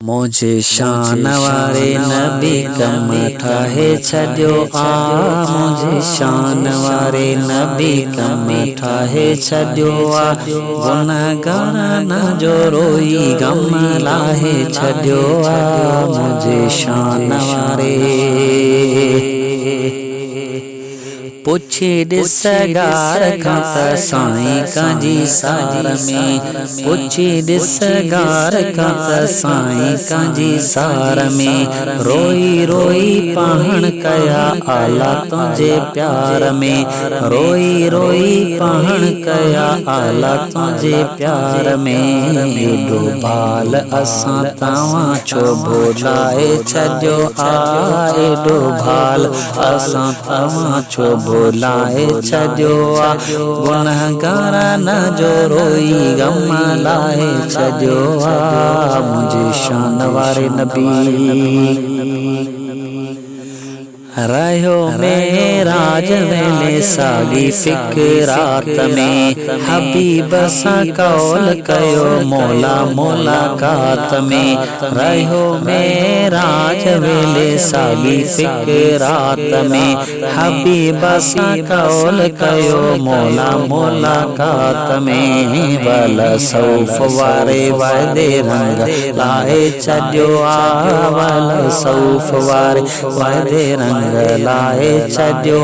मुझे शान वारे नबी कम ठाहे छॾियो मुझे शान वारे नबी कम ठाहे छॾियो गुनहगार न जो रोई गम लाहे छॾियो मुझे शान वारे पुछी ॾिस गार खां त साईं कांजी सार में पुछी ॾिस गार खां त साईं कांजी सार में रोई रोई पाहण कया आला तुंहिंजे प्यार में रोई रोई पाहण कया आला तुंहिंजे प्यार में एॾो भाल असां तव्हां छो भुलाए छॾियो एॾो भाल असां तव्हां छो भुलाए छॾियो गुनहगार न जो रोई गम लाहे छॾियो मुंहिंजे शान वारे नबी रहियो मेराज वेले साॻी फिक्रात में हबीब सां कौल कयो मौला मुलाकात में रहियो मेराज वेले साॻी फिक्रात में हबीब सां कौल कयो मौला मुलाकात में वल सौफ वारे वादे रंग लाहे छॾियो वल सौफ वारे वादे रंग लाए छॾियो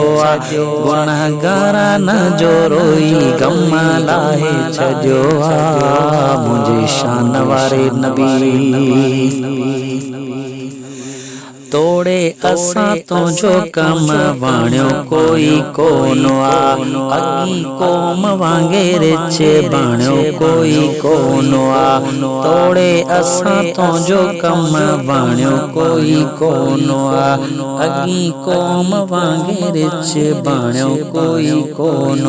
गुनहगार न जो रोई गम लाहे छॾियो मुंहिंजे शान वारे नबी तोड़े असां तुंहिंजो कम वाणियो कोई कोन अॻी क़ौम वांगुर रिछे बाणियो कोई कोन तोड़े असां तुंहिंजो कम वाणियो कोई कोन अॻी क़ौम वांगुर रिछे बाणियो कोई कोन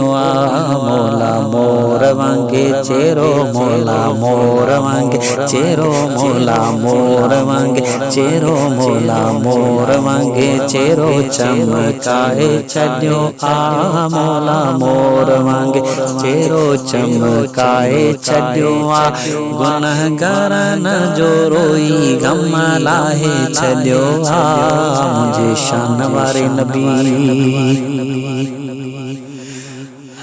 मौला मोर वांगे चेरो मौला मोर वांगे चेरो मौला मोर वांगे चेरो मौला मोर वांगे चेरो चमकाए छॾियो मौला मोर वांगे चेरो चमकाए छॾियो गुनहगार न जो रोई गम लाहे छॾियो मुंहिंजे शान वारे नबी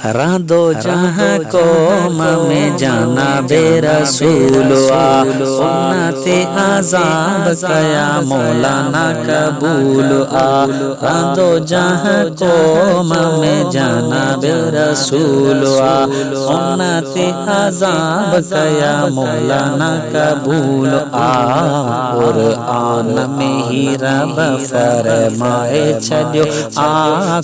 रांदो जहाँ क़ौम में जाना बेरसूल उन्नते आज़ाब कया मौला ना कबूल रांदो जहाँ क़ौम में जाना बेरसूल उन्नते आज़ाब कया मौला ना कबूल कुरान में ही रब फरमाए छॾियो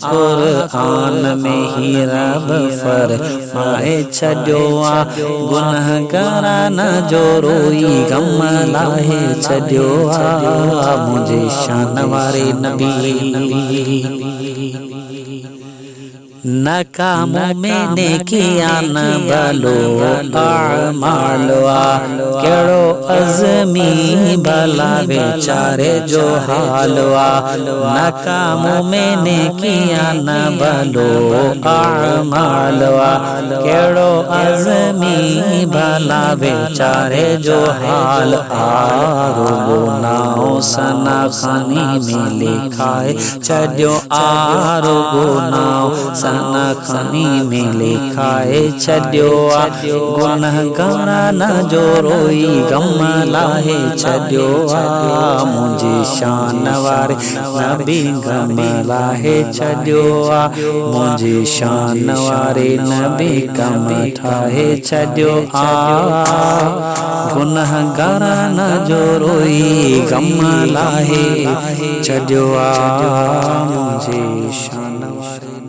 कुरान में ही रब फरमाए छॾियो गुनहगार न जो रोई गम लाहे छॾियो मुंहिंजे शान वारे नबी नकामों में नेकिया न भलो आमालवा केड़ो अज़मी भला बेचारे जो हालवा नकामों में नेकिया न भलो आमालवा केड़ो अज़मी भला बेचारे जो हाल आरो नाओ सना खानी में लिखाए छॾियो आरो नाओ सना खानी में लिखाए छॾियो गुनहगार न जो रोई गम लाहे छॾियो मुंहिंजे शान वारे नबी गम लाहे छॾियो मुंहिंजे शान वारे नबी गम ठाहे छॾियो गुनहगार न जो रोई गम लाहे छॾियो मुंहिंजे शान वारे